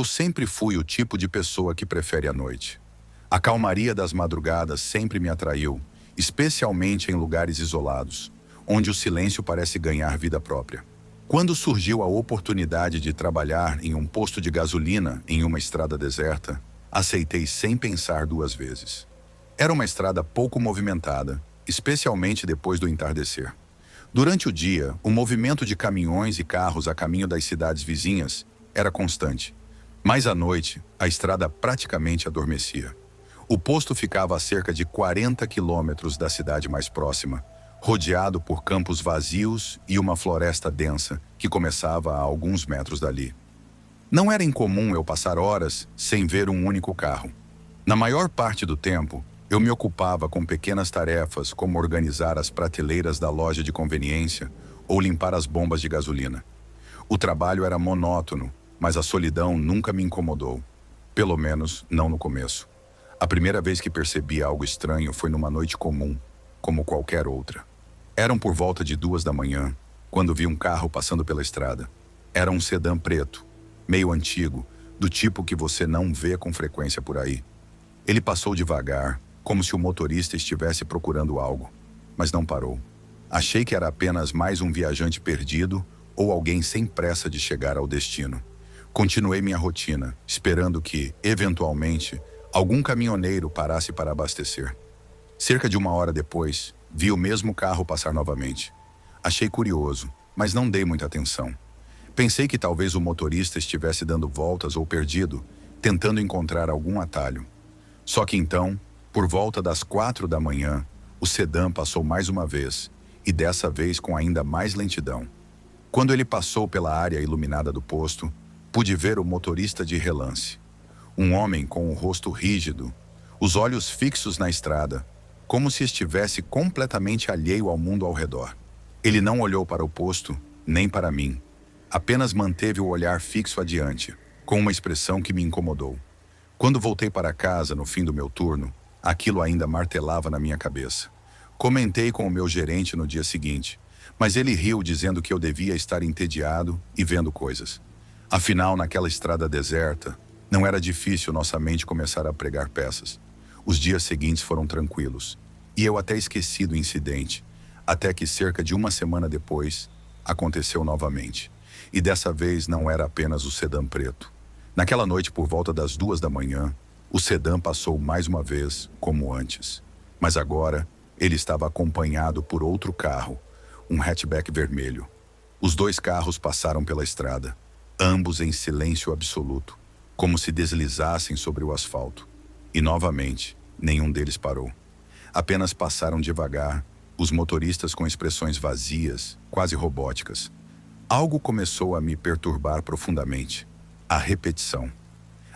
Eu sempre fui o tipo de pessoa que prefere a noite. A calmaria das madrugadas sempre me atraiu, especialmente em lugares isolados, onde o silêncio parece ganhar vida própria. Quando surgiu a oportunidade de trabalhar em um posto de gasolina em uma estrada deserta, aceitei sem pensar duas vezes. Era uma estrada pouco movimentada, especialmente depois do entardecer. Durante o dia, o movimento de caminhões e carros a caminho das cidades vizinhas era constante. Mas à noite, a estrada praticamente adormecia. O posto ficava a cerca de 40 quilômetros da cidade mais próxima, rodeado por campos vazios e uma floresta densa que começava a alguns metros dali. Não era incomum eu passar horas sem ver um único carro. Na maior parte do tempo, eu me ocupava com pequenas tarefas como organizar as prateleiras da loja de conveniência ou limpar as bombas de gasolina. O trabalho era monótono, mas a solidão nunca me incomodou. Pelo menos, não no começo. A primeira vez que percebi algo estranho foi numa noite comum, como qualquer outra. Eram por volta de 2 da manhã, quando vi um carro passando pela estrada. Era um sedã preto, meio antigo, do tipo que você não vê com frequência por aí. Ele passou devagar, como se o motorista estivesse procurando algo, mas não parou. Achei que era apenas mais um viajante perdido ou alguém sem pressa de chegar ao destino. Continuei minha rotina, esperando que, eventualmente, algum caminhoneiro parasse para abastecer. Cerca de 1 hora depois, vi o mesmo carro passar novamente. Achei curioso, mas não dei muita atenção. Pensei que talvez o motorista estivesse dando voltas ou perdido, tentando encontrar algum atalho. Só que então, por volta das 4 da manhã, o sedã passou mais uma vez, e dessa vez com ainda mais lentidão. Quando ele passou pela área iluminada do posto, pude ver o motorista de relance. Um homem com o rosto rígido, os olhos fixos na estrada, como se estivesse completamente alheio ao mundo ao redor. Ele não olhou para o posto, nem para mim. Apenas manteve o olhar fixo adiante, com uma expressão que me incomodou. Quando voltei para casa no fim do meu turno, aquilo ainda martelava na minha cabeça. Comentei com o meu gerente no dia seguinte, mas ele riu dizendo que eu devia estar entediado e vendo coisas. Afinal, naquela estrada deserta, não era difícil nossa mente começar a pregar peças. Os dias seguintes foram tranquilos, e eu até esqueci do incidente, até que cerca de 1 semana depois, aconteceu novamente. E dessa vez não era apenas o sedã preto. Naquela noite, por volta das 2 da manhã, o sedã passou mais uma vez, como antes. Mas agora, ele estava acompanhado por outro carro, um hatchback vermelho. Os 2 carros passaram pela estrada, ambos em silêncio absoluto, como se deslizassem sobre o asfalto. E novamente, nenhum deles parou. Apenas passaram devagar, os motoristas com expressões vazias, quase robóticas. Algo começou a me perturbar profundamente. A repetição.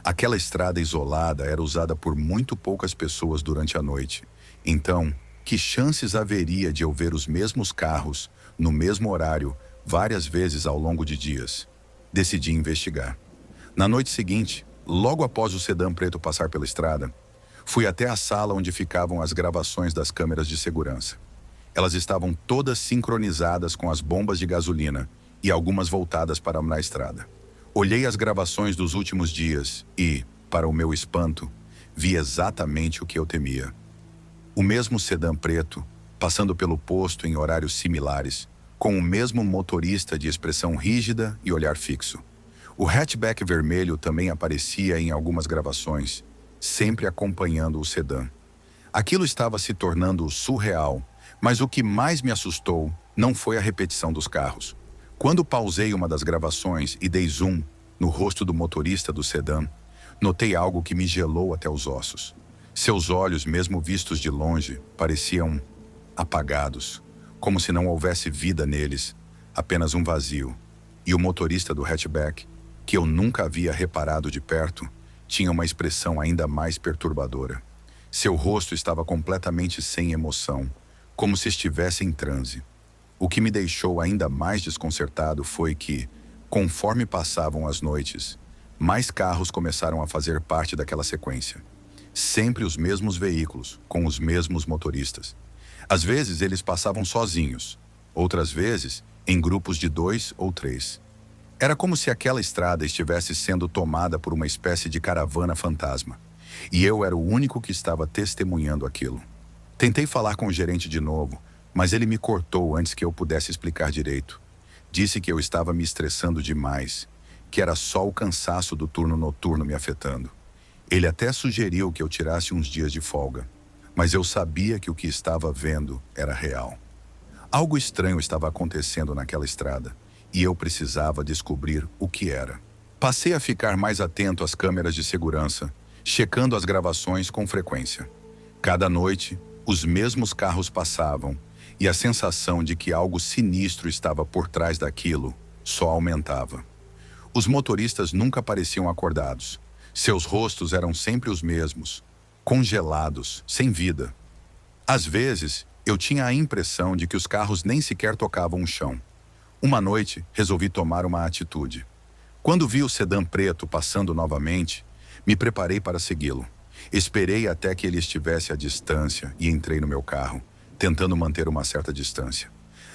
Aquela estrada isolada era usada por muito poucas pessoas durante a noite. Então, que chances haveria de eu ver os mesmos carros, no mesmo horário, várias vezes ao longo de dias? Decidi investigar. Na noite seguinte, logo após o sedã preto passar pela estrada, fui até a sala onde ficavam as gravações das câmeras de segurança. Elas estavam todas sincronizadas com as bombas de gasolina e algumas voltadas para a estrada. Olhei as gravações dos últimos dias e, para o meu espanto, vi exatamente o que eu temia. O mesmo sedã preto, passando pelo posto em horários similares, com o mesmo motorista de expressão rígida e olhar fixo. O hatchback vermelho também aparecia em algumas gravações, sempre acompanhando o sedã. Aquilo estava se tornando surreal, mas o que mais me assustou não foi a repetição dos carros. Quando pausei uma das gravações e dei zoom no rosto do motorista do sedã, notei algo que me gelou até os ossos. Seus olhos, mesmo vistos de longe, pareciam apagados, como se não houvesse vida neles, apenas um vazio. E o motorista do hatchback, que eu nunca havia reparado de perto, tinha uma expressão ainda mais perturbadora. Seu rosto estava completamente sem emoção, como se estivesse em transe. O que me deixou ainda mais desconcertado foi que, conforme passavam as noites, mais carros começaram a fazer parte daquela sequência. Sempre os mesmos veículos, com os mesmos motoristas. Às vezes eles passavam sozinhos, outras vezes em grupos de 2 ou 3. Era como se aquela estrada estivesse sendo tomada por uma espécie de caravana fantasma, e eu era o único que estava testemunhando aquilo. Tentei falar com o gerente de novo, mas ele me cortou antes que eu pudesse explicar direito. Disse que eu estava me estressando demais, que era só o cansaço do turno noturno me afetando. Ele até sugeriu que eu tirasse uns dias de folga, mas eu sabia que o que estava vendo era real. Algo estranho estava acontecendo naquela estrada, e eu precisava descobrir o que era. Passei a ficar mais atento às câmeras de segurança, checando as gravações com frequência. Cada noite, os mesmos carros passavam, e a sensação de que algo sinistro estava por trás daquilo só aumentava. Os motoristas nunca pareciam acordados. Seus rostos eram sempre os mesmos, congelados, sem vida. Às vezes, eu tinha a impressão de que os carros nem sequer tocavam o chão. Uma noite, resolvi tomar uma atitude. Quando vi o sedã preto passando novamente, me preparei para segui-lo. Esperei até que ele estivesse à distância e entrei no meu carro, tentando manter uma certa distância.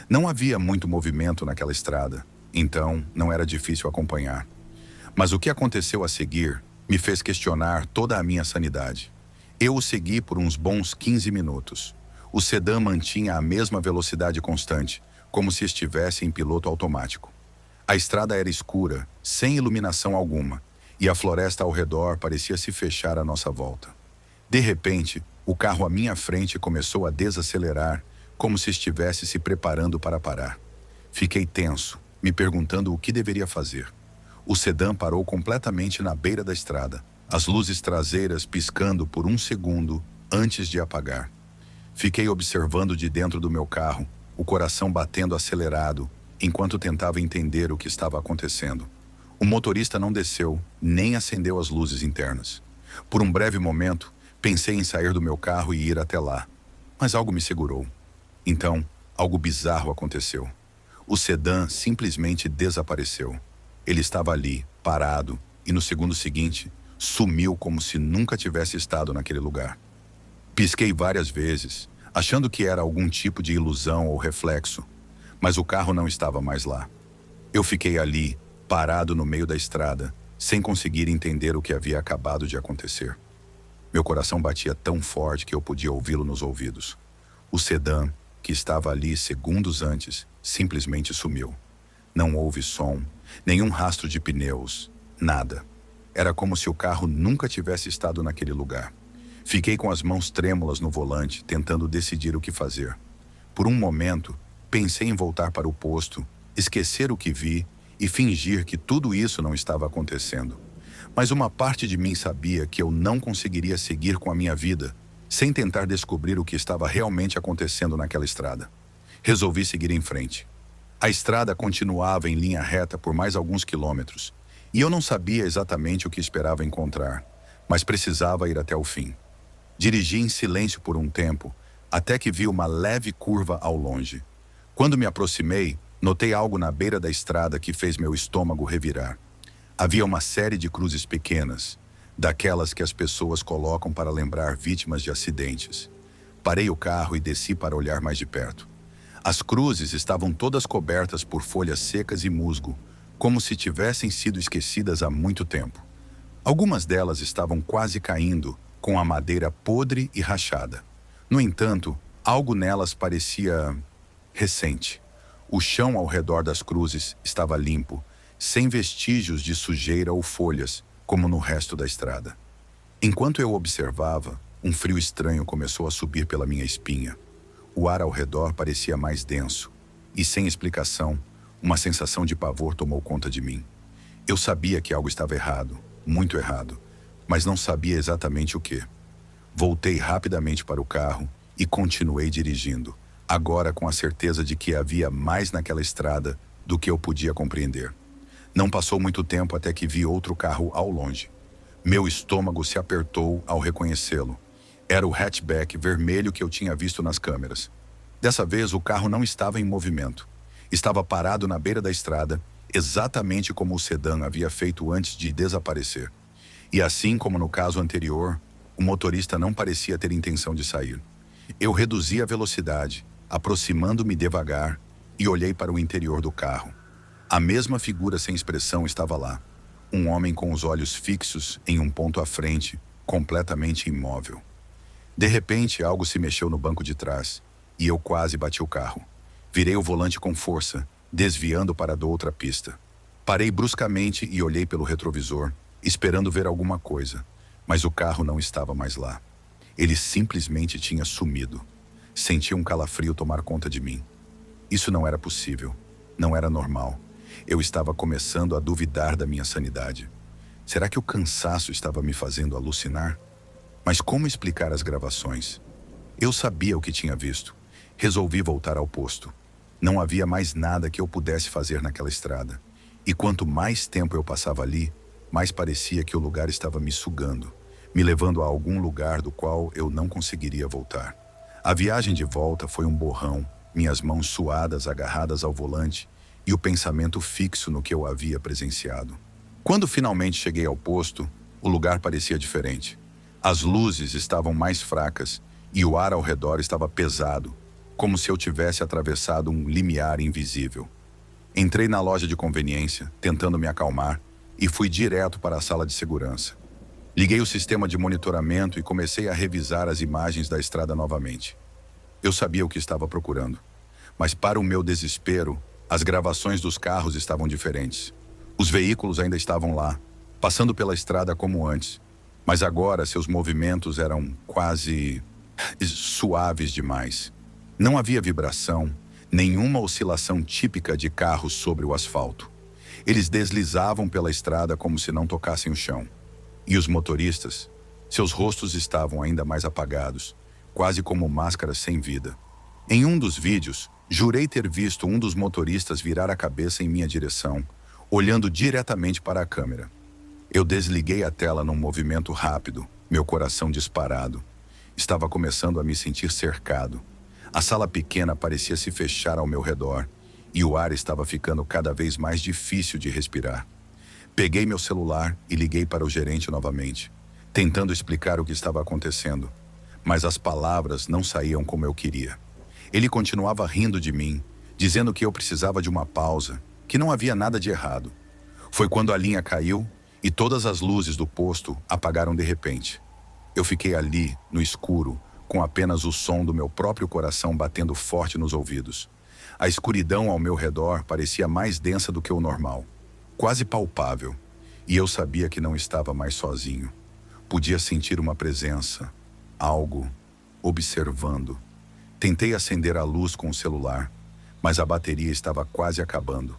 Não havia muito movimento naquela estrada, então não era difícil acompanhar. Mas o que aconteceu a seguir me fez questionar toda a minha sanidade. Eu o segui por uns bons 15 minutos. O sedã mantinha a mesma velocidade constante, como se estivesse em piloto automático. A estrada era escura, sem iluminação alguma, e a floresta ao redor parecia se fechar à nossa volta. De repente, o carro à minha frente começou a desacelerar, como se estivesse se preparando para parar. Fiquei tenso, me perguntando o que deveria fazer. O sedã parou completamente na beira da estrada, as luzes traseiras piscando por um segundo antes de apagar. Fiquei observando de dentro do meu carro, o coração batendo acelerado, enquanto tentava entender o que estava acontecendo. O motorista não desceu, nem acendeu as luzes internas. Por um breve momento, pensei em sair do meu carro e ir até lá, mas algo me segurou. Então, algo bizarro aconteceu. O sedã simplesmente desapareceu. Ele estava ali, parado, e no segundo seguinte, sumiu como se nunca tivesse estado naquele lugar. Pisquei várias vezes, achando que era algum tipo de ilusão ou reflexo, mas o carro não estava mais lá. Eu fiquei ali, parado no meio da estrada, sem conseguir entender o que havia acabado de acontecer. Meu coração batia tão forte que eu podia ouvi-lo nos ouvidos. O sedã, que estava ali segundos antes, simplesmente sumiu. Não houve som, nenhum rastro de pneus, nada. Era como se o carro nunca tivesse estado naquele lugar. Fiquei com as mãos trêmulas no volante, tentando decidir o que fazer. Por um momento, pensei em voltar para o posto, esquecer o que vi e fingir que tudo isso não estava acontecendo. Mas uma parte de mim sabia que eu não conseguiria seguir com a minha vida sem tentar descobrir o que estava realmente acontecendo naquela estrada. Resolvi seguir em frente. A estrada continuava em linha reta por mais alguns quilômetros, e eu não sabia exatamente o que esperava encontrar, mas precisava ir até o fim. Dirigi em silêncio por um tempo, até que vi uma leve curva ao longe. Quando me aproximei, notei algo na beira da estrada que fez meu estômago revirar. Havia uma série de cruzes pequenas, daquelas que as pessoas colocam para lembrar vítimas de acidentes. Parei o carro e desci para olhar mais de perto. As cruzes estavam todas cobertas por folhas secas e musgo, como se tivessem sido esquecidas há muito tempo. Algumas delas estavam quase caindo, com a madeira podre e rachada. No entanto, algo nelas parecia recente. O chão ao redor das cruzes estava limpo, sem vestígios de sujeira ou folhas, como no resto da estrada. Enquanto eu observava, um frio estranho começou a subir pela minha espinha. O ar ao redor parecia mais denso, e sem explicação, uma sensação de pavor tomou conta de mim. Eu sabia que algo estava errado, muito errado, mas não sabia exatamente o que. Voltei rapidamente para o carro e continuei dirigindo, agora com a certeza de que havia mais naquela estrada do que eu podia compreender. Não passou muito tempo até que vi outro carro ao longe. Meu estômago se apertou ao reconhecê-lo. Era o hatchback vermelho que eu tinha visto nas câmeras. Dessa vez, o carro não estava em movimento. Estava parado na beira da estrada, exatamente como o sedã havia feito antes de desaparecer. E assim como no caso anterior, o motorista não parecia ter intenção de sair. Eu reduzi a velocidade, aproximando-me devagar, e olhei para o interior do carro. A mesma figura sem expressão estava lá. Um homem com os olhos fixos em um ponto à frente, completamente imóvel. De repente, algo se mexeu no banco de trás, e eu quase bati o carro. Virei o volante com força, desviando para a outra pista. Parei bruscamente e olhei pelo retrovisor, esperando ver alguma coisa, mas o carro não estava mais lá. Ele simplesmente tinha sumido. Senti um calafrio tomar conta de mim. Isso não era possível. Não era normal. Eu estava começando a duvidar da minha sanidade. Será que o cansaço estava me fazendo alucinar? Mas como explicar as gravações? Eu sabia o que tinha visto. Resolvi voltar ao posto. Não havia mais nada que eu pudesse fazer naquela estrada. E quanto mais tempo eu passava ali, mais parecia que o lugar estava me sugando, me levando a algum lugar do qual eu não conseguiria voltar. A viagem de volta foi um borrão, minhas mãos suadas agarradas ao volante e o pensamento fixo no que eu havia presenciado. Quando finalmente cheguei ao posto, o lugar parecia diferente. As luzes estavam mais fracas e o ar ao redor estava pesado, como se eu tivesse atravessado um limiar invisível. Entrei na loja de conveniência, tentando me acalmar, e fui direto para a sala de segurança. Liguei o sistema de monitoramento e comecei a revisar as imagens da estrada novamente. Eu sabia o que estava procurando, mas para o meu desespero, as gravações dos carros estavam diferentes. Os veículos ainda estavam lá, passando pela estrada como antes, mas agora seus movimentos eram quase suaves demais. Não havia vibração, nenhuma oscilação típica de carros sobre o asfalto. Eles deslizavam pela estrada como se não tocassem o chão. E os motoristas, seus rostos estavam ainda mais apagados, quase como máscaras sem vida. Em um dos vídeos, jurei ter visto um dos motoristas virar a cabeça em minha direção, olhando diretamente para a câmera. Eu desliguei a tela num movimento rápido, meu coração disparado. Estava começando a me sentir cercado. A sala pequena parecia se fechar ao meu redor, e o ar estava ficando cada vez mais difícil de respirar. Peguei meu celular e liguei para o gerente novamente, tentando explicar o que estava acontecendo, mas as palavras não saíam como eu queria. Ele continuava rindo de mim, dizendo que eu precisava de uma pausa, que não havia nada de errado. Foi quando a linha caiu e todas as luzes do posto apagaram de repente. Eu fiquei ali, no escuro, com apenas o som do meu próprio coração batendo forte nos ouvidos. A escuridão ao meu redor parecia mais densa do que o normal, quase palpável, e eu sabia que não estava mais sozinho. Podia sentir uma presença, algo, observando. Tentei acender a luz com o celular, mas a bateria estava quase acabando.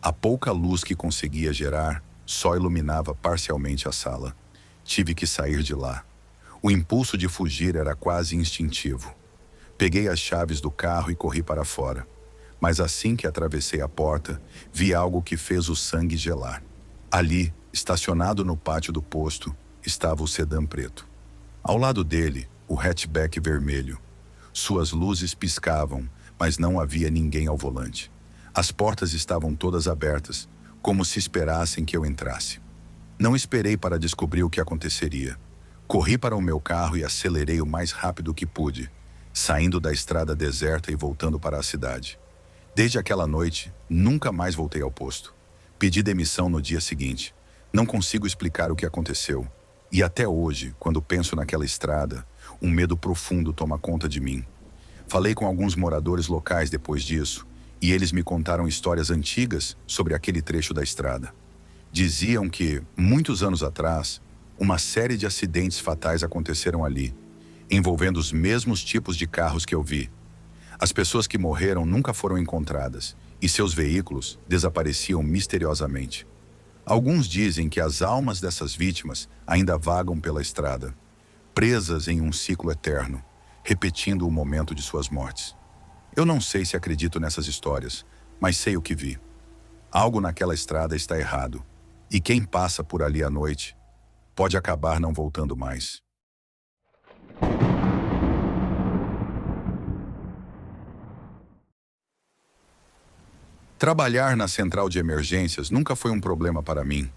A pouca luz que conseguia gerar só iluminava parcialmente a sala. Tive que sair de lá. O impulso de fugir era quase instintivo. Peguei as chaves do carro e corri para fora. Mas assim que atravessei a porta, vi algo que fez o sangue gelar. Ali, estacionado no pátio do posto, estava o sedã preto. Ao lado dele, o hatchback vermelho. Suas luzes piscavam, mas não havia ninguém ao volante. As portas estavam todas abertas, como se esperassem que eu entrasse. Não esperei para descobrir o que aconteceria. Corri para o meu carro e acelerei o mais rápido que pude, saindo da estrada deserta e voltando para a cidade. Desde aquela noite, nunca mais voltei ao posto. Pedi demissão no dia seguinte. Não consigo explicar o que aconteceu. E até hoje, quando penso naquela estrada, um medo profundo toma conta de mim. Falei com alguns moradores locais depois disso, e eles me contaram histórias antigas sobre aquele trecho da estrada. Diziam que, muitos anos atrás, uma série de acidentes fatais aconteceram ali, envolvendo os mesmos tipos de carros que eu vi. As pessoas que morreram nunca foram encontradas, e seus veículos desapareciam misteriosamente. Alguns dizem que as almas dessas vítimas ainda vagam pela estrada, presas em um ciclo eterno, repetindo o momento de suas mortes. Eu não sei se acredito nessas histórias, mas sei o que vi. Algo naquela estrada está errado, e quem passa por ali à noite pode acabar não voltando mais. Trabalhar na central de emergências nunca foi um problema para mim.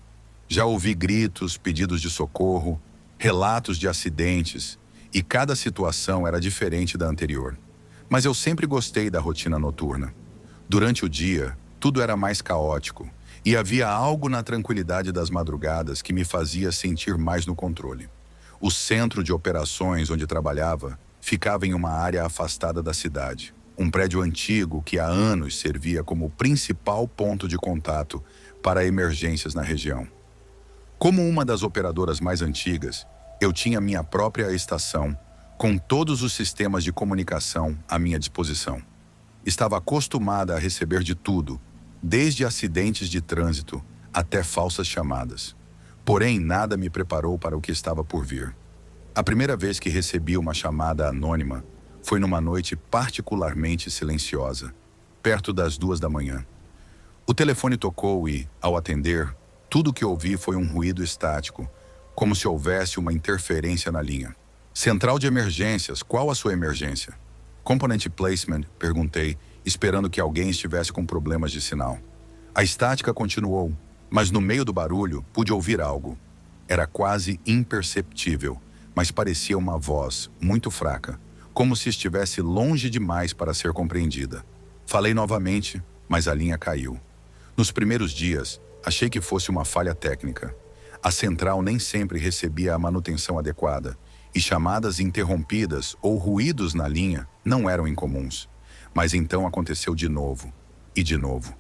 Já ouvi gritos, pedidos de socorro, relatos de acidentes, e cada situação era diferente da anterior. Mas eu sempre gostei da rotina noturna. Durante o dia, Tudo era mais caótico, e havia algo na tranquilidade das madrugadas que me fazia sentir mais no controle. O centro de operações onde trabalhava ficava em uma área afastada da cidade, um prédio antigo que há anos servia como principal ponto de contato para emergências na região. Como uma das operadoras mais antigas, eu tinha minha própria estação, com todos os sistemas de comunicação à minha disposição. Estava acostumada a receber de tudo, desde acidentes de trânsito até falsas chamadas. Porém, nada me preparou para o que estava por vir. A primeira vez que recebi uma chamada anônima foi numa noite particularmente silenciosa, perto das 2 da manhã. O telefone tocou e, ao atender, tudo que ouvi foi um ruído estático, como se houvesse uma interferência na linha. Central de emergências, qual a sua emergência? Component placement, perguntei, esperando que alguém estivesse com problemas de sinal. A estática continuou, mas no meio do barulho pude ouvir algo. Era quase imperceptível, mas parecia uma voz muito fraca, como se estivesse longe demais para ser compreendida. Falei novamente, mas a linha caiu. Nos primeiros dias, achei que fosse uma falha técnica. A central nem sempre recebia a manutenção adequada, e chamadas interrompidas ou ruídos na linha não eram incomuns. Mas então aconteceu de novo, e de novo.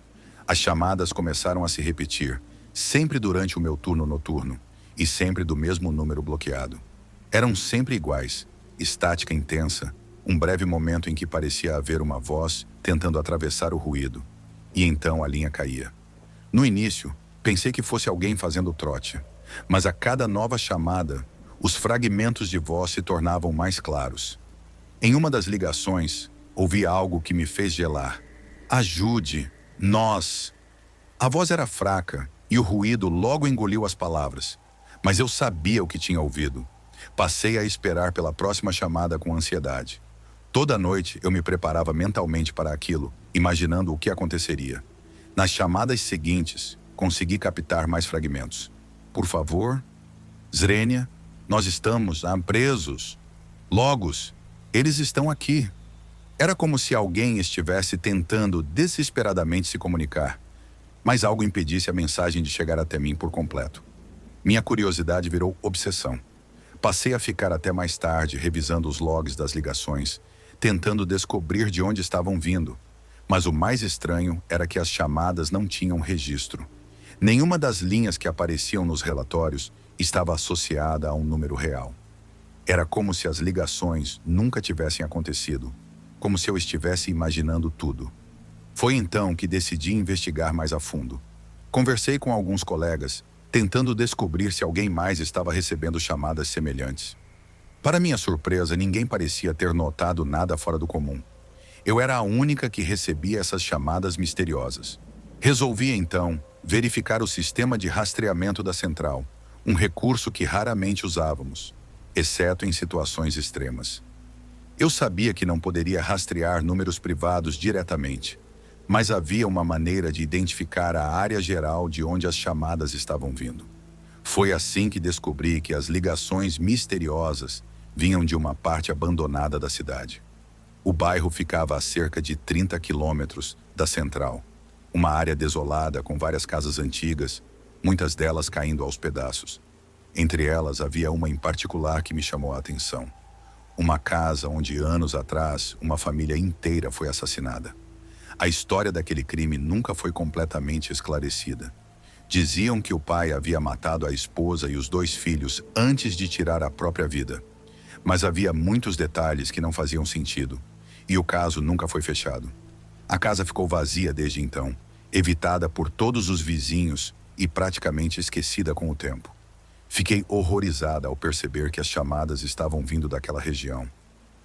As chamadas começaram a se repetir, sempre durante o meu turno noturno, e sempre do mesmo número bloqueado. Eram sempre iguais, estática intensa, um breve momento em que parecia haver uma voz tentando atravessar o ruído, e então a linha caía. No início, pensei que fosse alguém fazendo trote, mas a cada nova chamada, os fragmentos de voz se tornavam mais claros. Em uma das ligações, ouvi algo que me fez gelar. Ajude! Nós! A voz era fraca e o ruído logo engoliu as palavras, mas eu sabia o que tinha ouvido. Passei a esperar pela próxima chamada com ansiedade. Toda noite eu me preparava mentalmente para aquilo, imaginando o que aconteceria. Nas chamadas seguintes, consegui captar mais fragmentos. Por favor? Zrenia? Nós estamos presos. Logos, eles estão aqui. Era como se alguém estivesse tentando desesperadamente se comunicar, mas algo impedisse a mensagem de chegar até mim por completo. Minha curiosidade virou obsessão. Passei a ficar até mais tarde revisando os logs das ligações, tentando descobrir de onde estavam vindo. Mas o mais estranho era que as chamadas não tinham registro. Nenhuma das linhas que apareciam nos relatórios estava associada a um número real. Era como se as ligações nunca tivessem acontecido, como se eu estivesse imaginando tudo. Foi então que decidi investigar mais a fundo. Conversei com alguns colegas, tentando descobrir se alguém mais estava recebendo chamadas semelhantes. Para minha surpresa, ninguém parecia ter notado nada fora do comum. Eu era a única que recebia essas chamadas misteriosas. Resolvi, então, verificar o sistema de rastreamento da central, um recurso que raramente usávamos, exceto em situações extremas. Eu sabia que não poderia rastrear números privados diretamente, mas havia uma maneira de identificar a área geral de onde as chamadas estavam vindo. Foi assim que descobri que as ligações misteriosas vinham de uma parte abandonada da cidade. O bairro ficava a cerca de 30 quilômetros da central, uma área desolada com várias casas antigas, muitas delas caindo aos pedaços. Entre elas havia uma em particular que me chamou a atenção. Uma casa onde anos atrás uma família inteira foi assassinada. A história daquele crime nunca foi completamente esclarecida. Diziam que o pai havia matado a esposa e os 2 filhos antes de tirar a própria vida. Mas havia muitos detalhes que não faziam sentido, e o caso nunca foi fechado. A casa ficou vazia desde então, evitada por todos os vizinhos e praticamente esquecida com o tempo. Fiquei horrorizada ao perceber que as chamadas estavam vindo daquela região.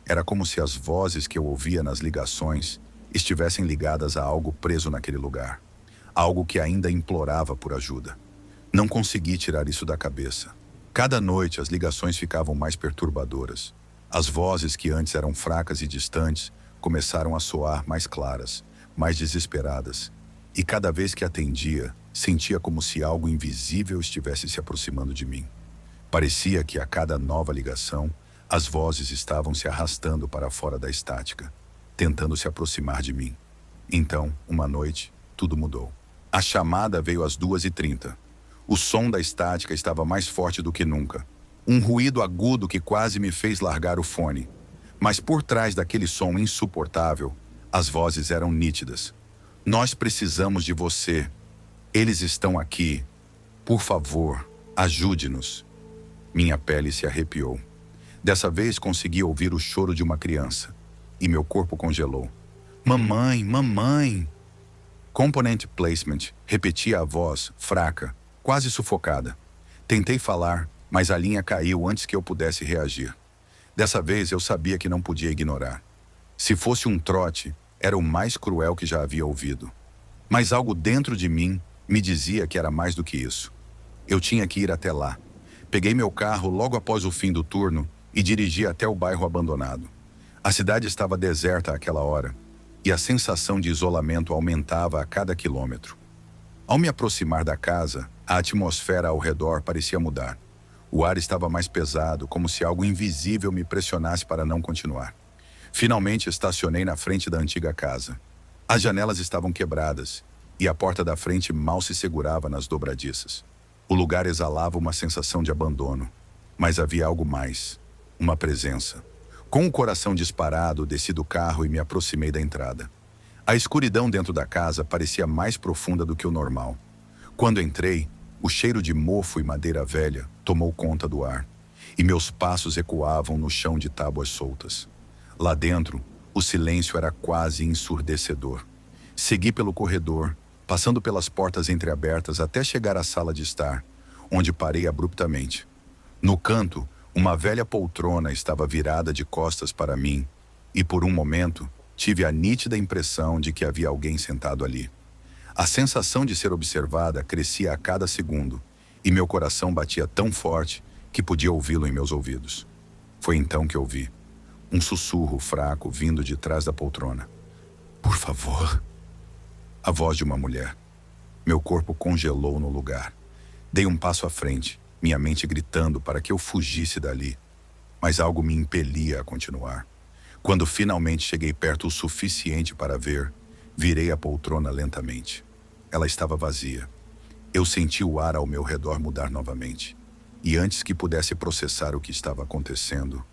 Era como se as vozes que eu ouvia nas ligações estivessem ligadas a algo preso naquele lugar. Algo que ainda implorava por ajuda. Não consegui tirar isso da cabeça. Cada noite as ligações ficavam mais perturbadoras. As vozes que antes eram fracas e distantes começaram a soar mais claras, mais desesperadas. E cada vez que atendia, sentia como se algo invisível estivesse se aproximando de mim. Parecia que a cada nova ligação, as vozes estavam se arrastando para fora da estática, tentando se aproximar de mim. Então, uma noite, tudo mudou. A chamada veio às 2h30. O som da estática estava mais forte do que nunca. Um ruído agudo que quase me fez largar o fone. Mas por trás daquele som insuportável, as vozes eram nítidas. Nós precisamos de você. Eles estão aqui. Por favor, ajude-nos. Minha pele se arrepiou. Dessa vez consegui ouvir o choro de uma criança. E meu corpo congelou. Mamãe, mamãe! Component Placement repetia a voz, fraca, quase sufocada. Tentei falar, mas a linha caiu antes que eu pudesse reagir. Dessa vez eu sabia que não podia ignorar. Se fosse um trote, era o mais cruel que já havia ouvido. Mas algo dentro de mim me dizia que era mais do que isso. Eu tinha que ir até lá. Peguei meu carro logo após o fim do turno e dirigi até o bairro abandonado. A cidade estava deserta àquela hora, e a sensação de isolamento aumentava a cada quilômetro. Ao me aproximar da casa, a atmosfera ao redor parecia mudar. O ar estava mais pesado, como se algo invisível me pressionasse para não continuar. Finalmente estacionei na frente da antiga casa. As janelas estavam quebradas, e a porta da frente mal se segurava nas dobradiças. O lugar exalava uma sensação de abandono, mas havia algo mais, uma presença. Com o coração disparado, desci do carro e me aproximei da entrada. A escuridão dentro da casa parecia mais profunda do que o normal. Quando entrei, o cheiro de mofo e madeira velha tomou conta do ar, e meus passos ecoavam no chão de tábuas soltas. Lá dentro, o silêncio era quase ensurdecedor. Segui pelo corredor, passando pelas portas entreabertas até chegar à sala de estar, onde parei abruptamente. No canto, uma velha poltrona estava virada de costas para mim, e por um momento tive a nítida impressão de que havia alguém sentado ali. A sensação de ser observada crescia a cada segundo, e meu coração batia tão forte que podia ouvi-lo em meus ouvidos. Foi então que ouvi um sussurro fraco vindo de trás da poltrona. Por favor. A voz de uma mulher. Meu corpo congelou no lugar. Dei um passo à frente, minha mente gritando para que eu fugisse dali. Mas algo me impelia a continuar. Quando finalmente cheguei perto o suficiente para ver, virei a poltrona lentamente. Ela estava vazia. Eu senti o ar ao meu redor mudar novamente. E antes que pudesse processar o que estava acontecendo,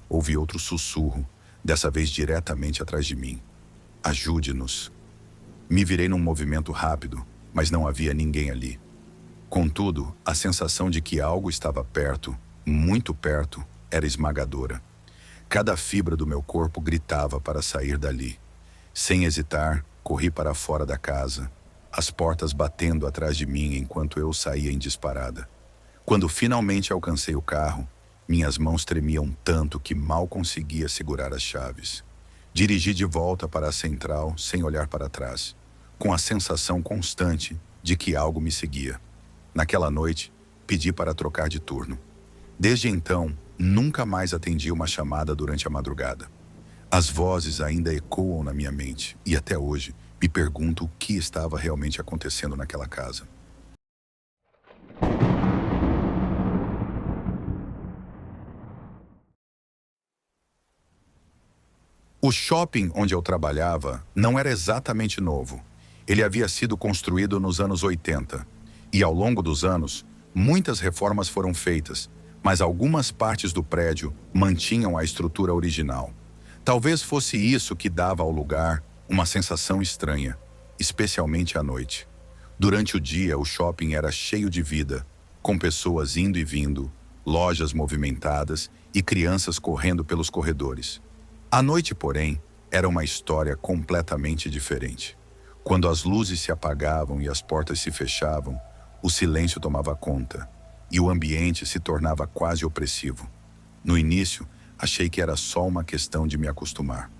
ouvi outro sussurro, dessa vez diretamente atrás de mim. Ajude-nos. Me virei num movimento rápido, mas não havia ninguém ali. Contudo, a sensação de que algo estava perto, muito perto, era esmagadora. Cada fibra do meu corpo gritava para sair dali. Sem hesitar, corri para fora da casa, as portas batendo atrás de mim enquanto eu saía em disparada. Quando finalmente alcancei o carro, minhas mãos tremiam tanto que mal conseguia segurar as chaves. Dirigi de volta para a central sem olhar para trás, com a sensação constante de que algo me seguia. Naquela noite, pedi para trocar de turno. Desde então, nunca mais atendi uma chamada durante a madrugada. As vozes ainda ecoam na minha mente e até hoje me pergunto o que estava realmente acontecendo naquela casa. O shopping onde eu trabalhava não era exatamente novo. Ele havia sido construído nos anos 80. E ao longo dos anos, muitas reformas foram feitas, mas algumas partes do prédio mantinham a estrutura original. Talvez fosse isso que dava ao lugar uma sensação estranha, especialmente à noite. Durante o dia, o shopping era cheio de vida, com pessoas indo e vindo, lojas movimentadas e crianças correndo pelos corredores. À noite, porém, era uma história completamente diferente. Quando as luzes se apagavam e as portas se fechavam, o silêncio tomava conta, e o ambiente se tornava quase opressivo. No início, achei que era só uma questão de me acostumar.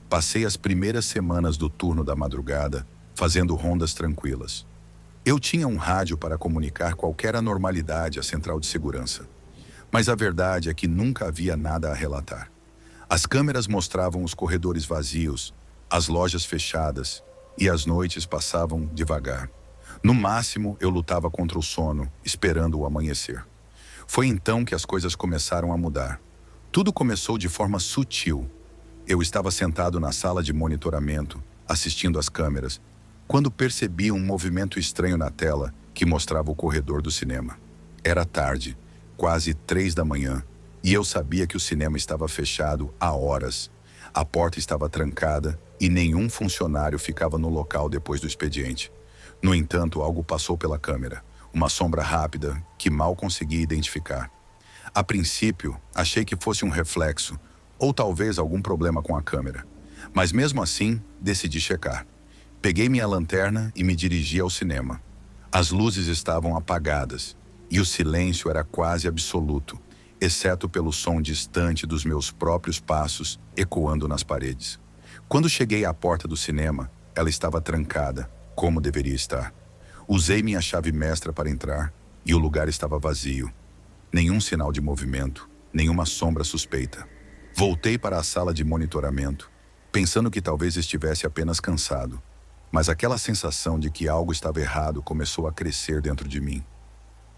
Passei as primeiras semanas do turno da madrugada fazendo rondas tranquilas. Eu tinha um rádio para comunicar qualquer anormalidade à central de segurança. Mas a verdade é que nunca havia nada a relatar. As câmeras mostravam os corredores vazios, as lojas fechadas, e as noites passavam devagar. No máximo, eu lutava contra o sono, esperando o amanhecer. Foi então que as coisas começaram a mudar. Tudo começou de forma sutil. Eu estava sentado na sala de monitoramento, assistindo às câmeras, quando percebi um movimento estranho na tela que mostrava o corredor do cinema. Era tarde, quase 3 da manhã, e eu sabia que o cinema estava fechado há horas. A porta estava trancada e nenhum funcionário ficava no local depois do expediente. No entanto, algo passou pela câmera, uma sombra rápida que mal consegui identificar. A princípio, achei que fosse um reflexo, ou talvez algum problema com a câmera. Mas mesmo assim, decidi checar. Peguei minha lanterna e me dirigi ao cinema. As luzes estavam apagadas e o silêncio era quase absoluto, exceto pelo som distante dos meus próprios passos ecoando nas paredes. Quando cheguei à porta do cinema, ela estava trancada, como deveria estar. Usei minha chave mestra para entrar e o lugar estava vazio. Nenhum sinal de movimento, nenhuma sombra suspeita. Voltei para a sala de monitoramento, pensando que talvez estivesse apenas cansado. Mas aquela sensação de que algo estava errado começou a crescer dentro de mim.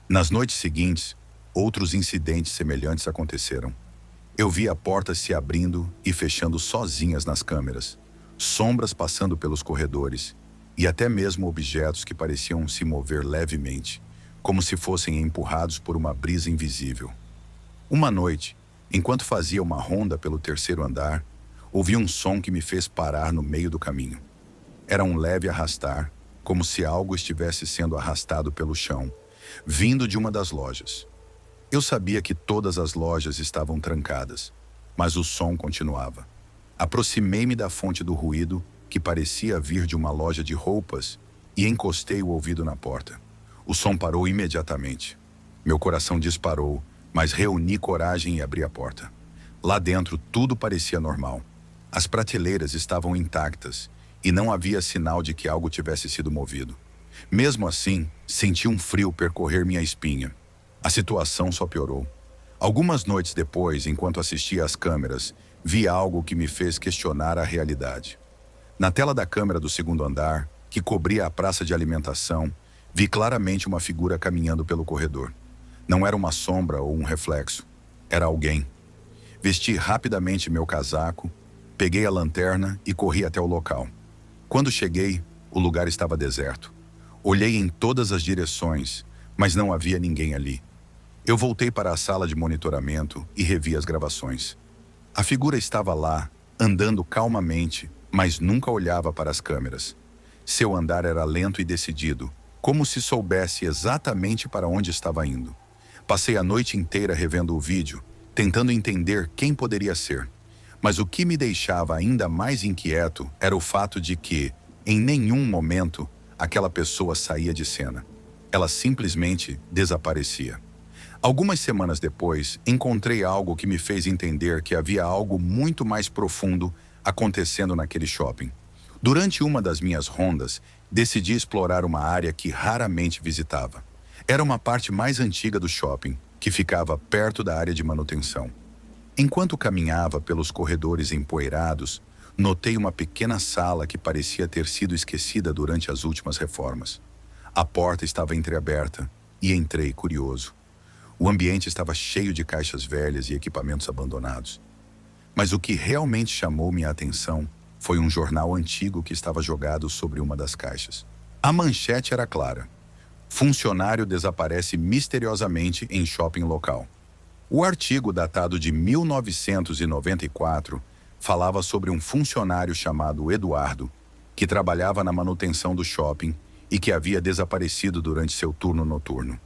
Nas noites seguintes, outros incidentes semelhantes aconteceram. Eu vi a porta se abrindo e fechando sozinhas nas câmeras, sombras passando pelos corredores e até mesmo objetos que pareciam se mover levemente, como se fossem empurrados por uma brisa invisível. Uma noite, enquanto fazia uma ronda pelo 3º andar, ouvi um som que me fez parar no meio do caminho. Era um leve arrastar, como se algo estivesse sendo arrastado pelo chão, vindo de uma das lojas. Eu sabia que todas as lojas estavam trancadas, mas o som continuava. Aproximei-me da fonte do ruído, que parecia vir de uma loja de roupas, e encostei o ouvido na porta. O som parou imediatamente. Meu coração disparou, mas reuni coragem e abri a porta. Lá dentro, tudo parecia normal. As prateleiras estavam intactas, e não havia sinal de que algo tivesse sido movido. Mesmo assim, senti um frio percorrer minha espinha. A situação só piorou. Algumas noites depois, enquanto assistia às câmeras, vi algo que me fez questionar a realidade. Na tela da câmera do 2º andar, que cobria a praça de alimentação, vi claramente uma figura caminhando pelo corredor. Não era uma sombra ou um reflexo. Era alguém. Vesti rapidamente meu casaco, peguei a lanterna e corri até o local. Quando cheguei, o lugar estava deserto. Olhei em todas as direções, mas não havia ninguém ali. Eu voltei para a sala de monitoramento e revi as gravações. A figura estava lá, andando calmamente, mas nunca olhava para as câmeras. Seu andar era lento e decidido, como se soubesse exatamente para onde estava indo. Passei a noite inteira revendo o vídeo, tentando entender quem poderia ser. Mas o que me deixava ainda mais inquieto era o fato de que, em nenhum momento, aquela pessoa saía de cena. Ela simplesmente desaparecia. Algumas semanas depois, encontrei algo que me fez entender que havia algo muito mais profundo acontecendo naquele shopping. Durante uma das minhas rondas, decidi explorar uma área que raramente visitava. Era uma parte mais antiga do shopping, que ficava perto da área de manutenção. Enquanto caminhava pelos corredores empoeirados, notei uma pequena sala que parecia ter sido esquecida durante as últimas reformas. A porta estava entreaberta e entrei curioso. O ambiente estava cheio de caixas velhas e equipamentos abandonados. Mas o que realmente chamou minha atenção foi um jornal antigo que estava jogado sobre uma das caixas. A manchete era clara: funcionário desaparece misteriosamente em shopping local. O artigo, datado de 1994, falava sobre um funcionário chamado Eduardo, que trabalhava na manutenção do shopping e que havia desaparecido durante seu turno noturno.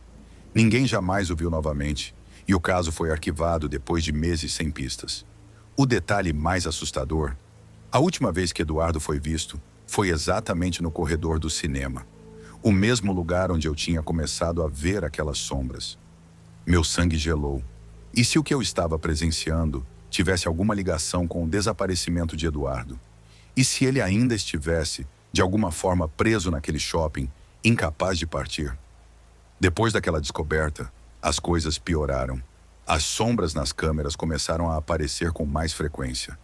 Ninguém jamais o viu novamente, e o caso foi arquivado depois de meses sem pistas. O detalhe mais assustador: a última vez que Eduardo foi visto foi exatamente no corredor do cinema, o mesmo lugar onde eu tinha começado a ver aquelas sombras. Meu sangue gelou. E se o que eu estava presenciando tivesse alguma ligação com o desaparecimento de Eduardo? E se ele ainda estivesse, de alguma forma, preso naquele shopping, incapaz de partir? Depois daquela descoberta, as coisas pioraram. As sombras nas câmeras começaram a aparecer com mais frequência.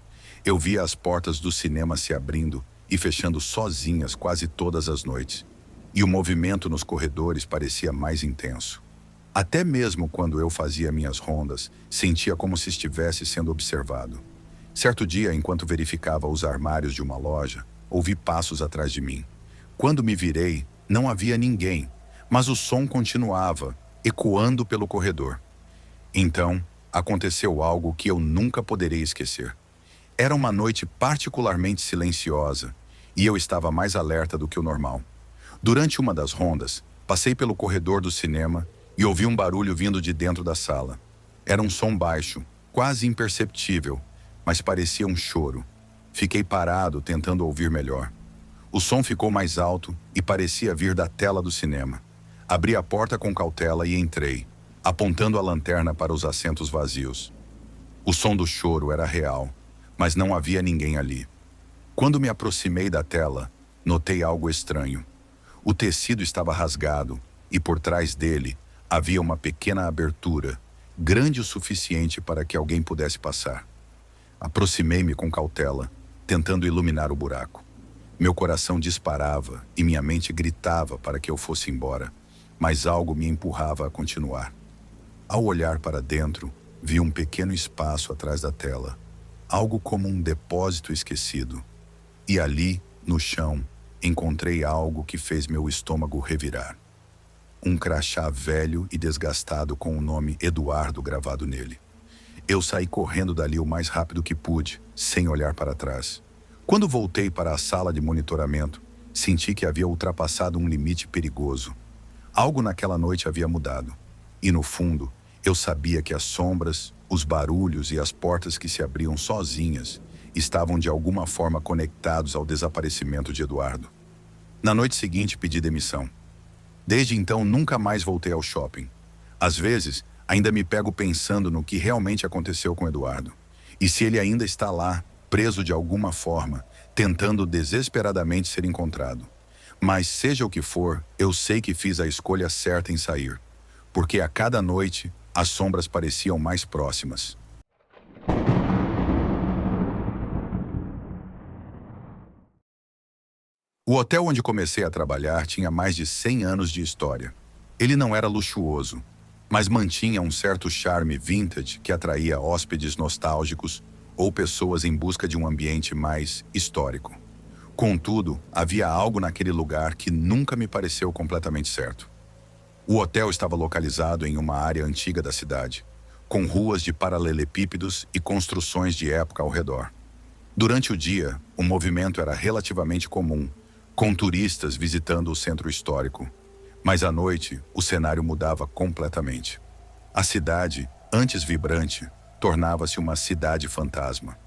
Eu via as portas do cinema se abrindo e fechando sozinhas quase todas as noites. E o movimento nos corredores parecia mais intenso. Até mesmo quando eu fazia minhas rondas, sentia como se estivesse sendo observado. Certo dia, enquanto verificava os armários de uma loja, ouvi passos atrás de mim. Quando me virei, não havia ninguém, mas o som continuava, ecoando pelo corredor. Então, aconteceu algo que eu nunca poderei esquecer. Era uma noite particularmente silenciosa, e eu estava mais alerta do que o normal. Durante uma das rondas, passei pelo corredor do cinema e ouvi um barulho vindo de dentro da sala. Era um som baixo, quase imperceptível, mas parecia um choro. Fiquei parado, tentando ouvir melhor. O som ficou mais alto e parecia vir da tela do cinema. Abri a porta com cautela e entrei, apontando a lanterna para os assentos vazios. O som do choro era real, mas não havia ninguém ali. Quando me aproximei da tela, notei algo estranho. O tecido estava rasgado e por trás dele havia uma pequena abertura, grande o suficiente para que alguém pudesse passar. Aproximei-me com cautela, tentando iluminar o buraco. Meu coração disparava e minha mente gritava para que eu fosse embora, mas algo me empurrava a continuar. Ao olhar para dentro, vi um pequeno espaço atrás da tela, algo como um depósito esquecido. E ali, no chão, encontrei algo que fez meu estômago revirar. Um crachá velho e desgastado com o nome Eduardo gravado nele. Eu saí correndo dali o mais rápido que pude, sem olhar para trás. Quando voltei para a sala de monitoramento, senti que havia ultrapassado um limite perigoso. Algo naquela noite havia mudado. E no fundo, eu sabia que as sombras, os barulhos e as portas que se abriam sozinhas estavam de alguma forma conectados ao desaparecimento de Eduardo. Na noite seguinte, pedi demissão. Desde então, nunca mais voltei ao shopping. Às vezes, ainda me pego pensando no que realmente aconteceu com Eduardo. E se ele ainda está lá, preso de alguma forma, tentando desesperadamente ser encontrado. Mas seja o que for, eu sei que fiz a escolha certa em sair. Porque a cada noite, as sombras pareciam mais próximas. O hotel onde comecei a trabalhar tinha mais de 100 anos de história. Ele não era luxuoso, mas mantinha um certo charme vintage que atraía hóspedes nostálgicos ou pessoas em busca de um ambiente mais histórico. Contudo, havia algo naquele lugar que nunca me pareceu completamente certo. O hotel estava localizado em uma área antiga da cidade, com ruas de paralelepípedos e construções de época ao redor. Durante o dia, o movimento era relativamente comum, com turistas visitando o centro histórico. Mas à noite, o cenário mudava completamente. A cidade, antes vibrante, tornava-se uma cidade fantasma.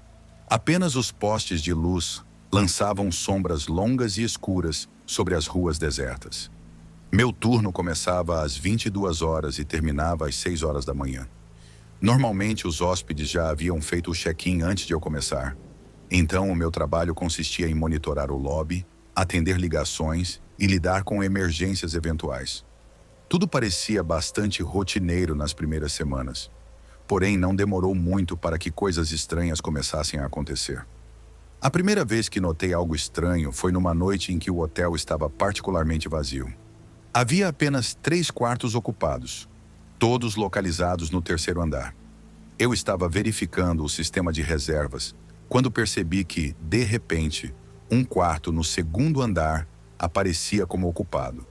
Apenas os postes de luz lançavam sombras longas e escuras sobre as ruas desertas. Meu turno começava às 22 horas e terminava às 6 horas da manhã. Normalmente, os hóspedes já haviam feito o check-in antes de eu começar. Então, o meu trabalho consistia em monitorar o lobby, atender ligações e lidar com emergências eventuais. Tudo parecia bastante rotineiro nas primeiras semanas. Porém, não demorou muito para que coisas estranhas começassem a acontecer. A primeira vez que notei algo estranho foi numa noite em que o hotel estava particularmente vazio. Havia apenas 3 quartos ocupados, todos localizados no 3º andar. Eu estava verificando o sistema de reservas quando percebi que, de repente, um quarto no 2º andar aparecia como ocupado.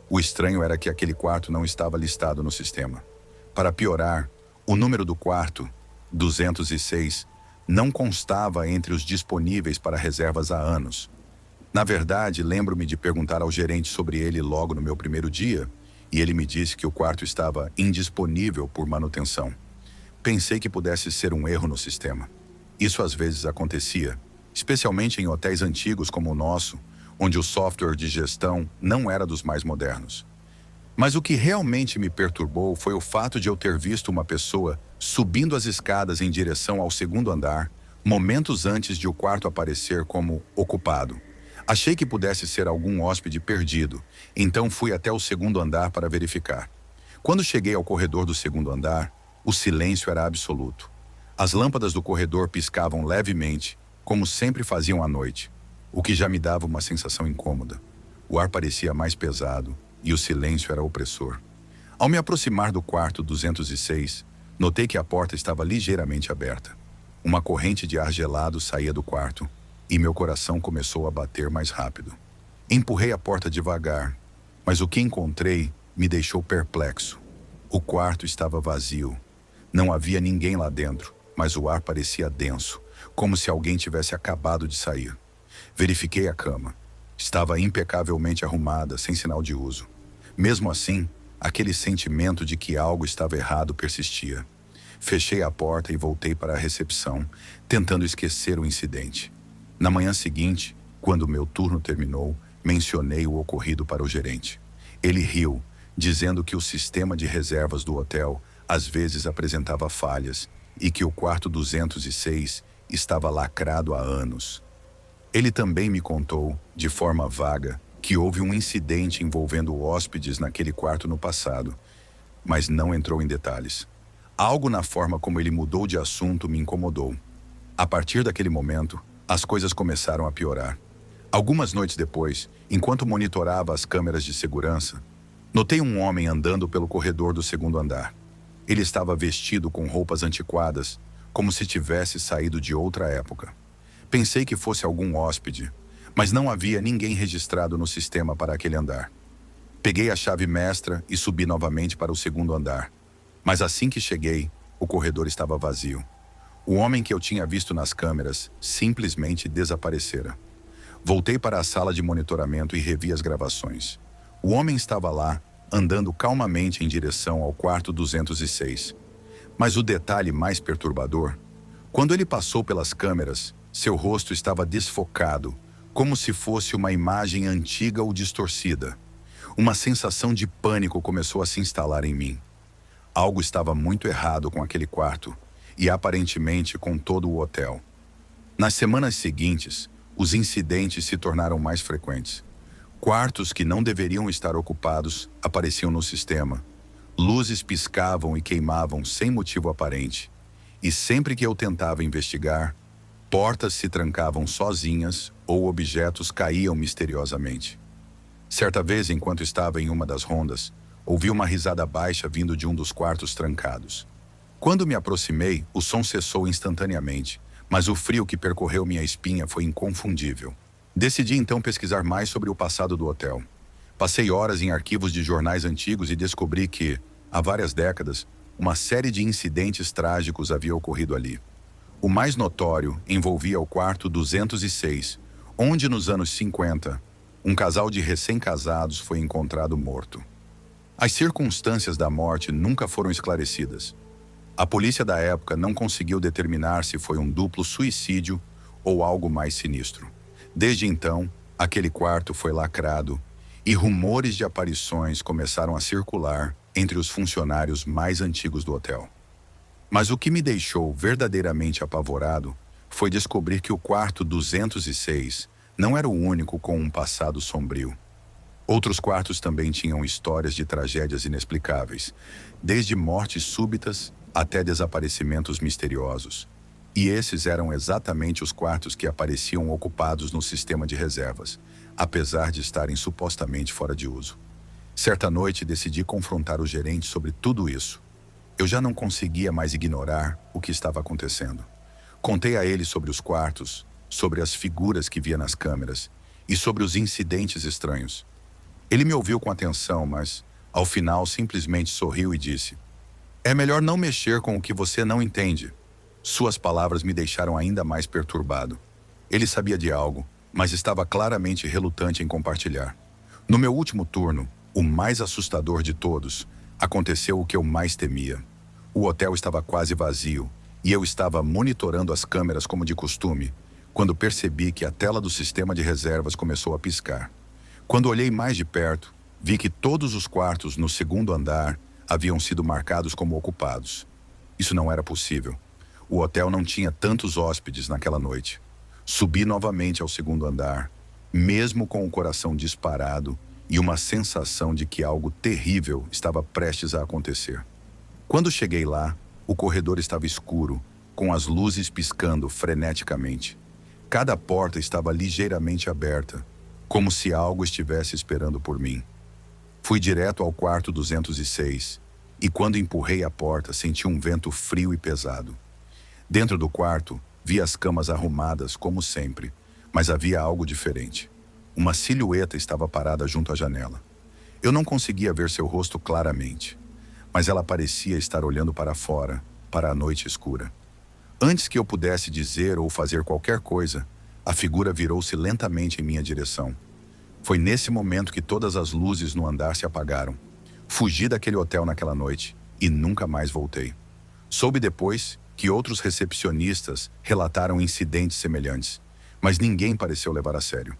O estranho era que aquele quarto não estava listado no sistema. Para piorar, o número do quarto, 206, não constava entre os disponíveis para reservas há anos. Na verdade, lembro-me de perguntar ao gerente sobre ele logo no meu primeiro dia, e ele me disse que o quarto estava indisponível por manutenção. Pensei que pudesse ser um erro no sistema. Isso às vezes acontecia, especialmente em hotéis antigos como o nosso, onde o software de gestão não era dos mais modernos. Mas o que realmente me perturbou foi o fato de eu ter visto uma pessoa subindo as escadas em direção ao 2º andar, momentos antes de o quarto aparecer como ocupado. Achei que pudesse ser algum hóspede perdido, então fui até o 2º andar para verificar. Quando cheguei ao corredor do 2º andar, o silêncio era absoluto. As lâmpadas do corredor piscavam levemente, como sempre faziam à noite, o que já me dava uma sensação incômoda. O ar parecia mais pesado e o silêncio era opressor. Ao me aproximar do quarto 206, notei que a porta estava ligeiramente aberta. Uma corrente de ar gelado saía do quarto e meu coração começou a bater mais rápido. Empurrei a porta devagar, mas o que encontrei me deixou perplexo. O quarto estava vazio. Não havia ninguém lá dentro, mas o ar parecia denso, como se alguém tivesse acabado de sair. Verifiquei a cama. Estava impecavelmente arrumada, sem sinal de uso. Mesmo assim, aquele sentimento de que algo estava errado persistia. Fechei a porta e voltei para a recepção, tentando esquecer o incidente. Na manhã seguinte, quando meu turno terminou, mencionei o ocorrido para o gerente. Ele riu, dizendo que o sistema de reservas do hotel às vezes apresentava falhas e que o quarto 206 estava lacrado há anos. Ele também me contou, de forma vaga, que houve um incidente envolvendo hóspedes naquele quarto no passado, mas não entrou em detalhes. Algo na forma como ele mudou de assunto me incomodou. A partir daquele momento, as coisas começaram a piorar. Algumas noites depois, enquanto monitorava as câmeras de segurança, notei um homem andando pelo corredor do segundo andar. Ele estava vestido com roupas antiquadas, como se tivesse saído de outra época. Pensei que fosse algum hóspede, mas não havia ninguém registrado no sistema para aquele andar. Peguei a chave mestra e subi novamente para o segundo andar. Mas assim que cheguei, o corredor estava vazio. O homem que eu tinha visto nas câmeras simplesmente desaparecera. Voltei para a sala de monitoramento e revi as gravações. O homem estava lá, andando calmamente em direção ao quarto 206. Mas o detalhe mais perturbador, quando ele passou pelas câmeras, seu rosto estava desfocado, como se fosse uma imagem antiga ou distorcida. Uma sensação de pânico começou a se instalar em mim. Algo estava muito errado com aquele quarto, e aparentemente com todo o hotel. Nas semanas seguintes, os incidentes se tornaram mais frequentes. Quartos que não deveriam estar ocupados apareciam no sistema. Luzes piscavam e queimavam sem motivo aparente. E sempre que eu tentava investigar, portas se trancavam sozinhas ou objetos caíam misteriosamente. Certa vez, enquanto estava em uma das rondas, ouvi uma risada baixa vindo de um dos quartos trancados. Quando me aproximei, o som cessou instantaneamente, mas o frio que percorreu minha espinha foi inconfundível. Decidi então pesquisar mais sobre o passado do hotel. Passei horas em arquivos de jornais antigos e descobri que, há várias décadas, uma série de incidentes trágicos havia ocorrido ali. O mais notório envolvia o quarto 206, onde nos anos 50, um casal de recém-casados foi encontrado morto. As circunstâncias da morte nunca foram esclarecidas. A polícia da época não conseguiu determinar se foi um duplo suicídio ou algo mais sinistro. Desde então, aquele quarto foi lacrado e rumores de aparições começaram a circular entre os funcionários mais antigos do hotel. Mas o que me deixou verdadeiramente apavorado foi descobrir que o quarto 206 não era o único com um passado sombrio. Outros quartos também tinham histórias de tragédias inexplicáveis, desde mortes súbitas até desaparecimentos misteriosos. E esses eram exatamente os quartos que apareciam ocupados no sistema de reservas, apesar de estarem supostamente fora de uso. Certa noite decidi confrontar o gerente sobre tudo isso. Eu já não conseguia mais ignorar o que estava acontecendo. Contei a ele sobre os quartos, sobre as figuras que via nas câmeras e sobre os incidentes estranhos. Ele me ouviu com atenção, mas, ao final, simplesmente sorriu e disse: "É melhor não mexer com o que você não entende." Suas palavras me deixaram ainda mais perturbado. Ele sabia de algo, mas estava claramente relutante em compartilhar. No meu último turno, o mais assustador de todos, aconteceu o que eu mais temia. O hotel estava quase vazio, e eu estava monitorando as câmeras como de costume, quando percebi que a tela do sistema de reservas começou a piscar. Quando olhei mais de perto, vi que todos os quartos no segundo andar haviam sido marcados como ocupados. Isso não era possível. O hotel não tinha tantos hóspedes naquela noite. Subi novamente ao segundo andar, mesmo com o coração disparado e uma sensação de que algo terrível estava prestes a acontecer. Quando cheguei lá, o corredor estava escuro, com as luzes piscando freneticamente. Cada porta estava ligeiramente aberta, como se algo estivesse esperando por mim. Fui direto ao quarto 206 e quando empurrei a porta senti um vento frio e pesado. Dentro do quarto, vi as camas arrumadas como sempre, mas havia algo diferente. Uma silhueta estava parada junto à janela. Eu não conseguia ver seu rosto claramente, mas ela parecia estar olhando para fora, para a noite escura. Antes que eu pudesse dizer ou fazer qualquer coisa, a figura virou-se lentamente em minha direção. Foi nesse momento que todas as luzes no andar se apagaram. Fugi daquele hotel naquela noite e nunca mais voltei. Soube depois que outros recepcionistas relataram incidentes semelhantes, mas ninguém pareceu levar a sério.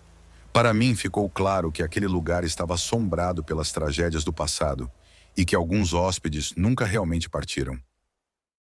Para mim ficou claro que aquele lugar estava assombrado pelas tragédias do passado e que alguns hóspedes nunca realmente partiram.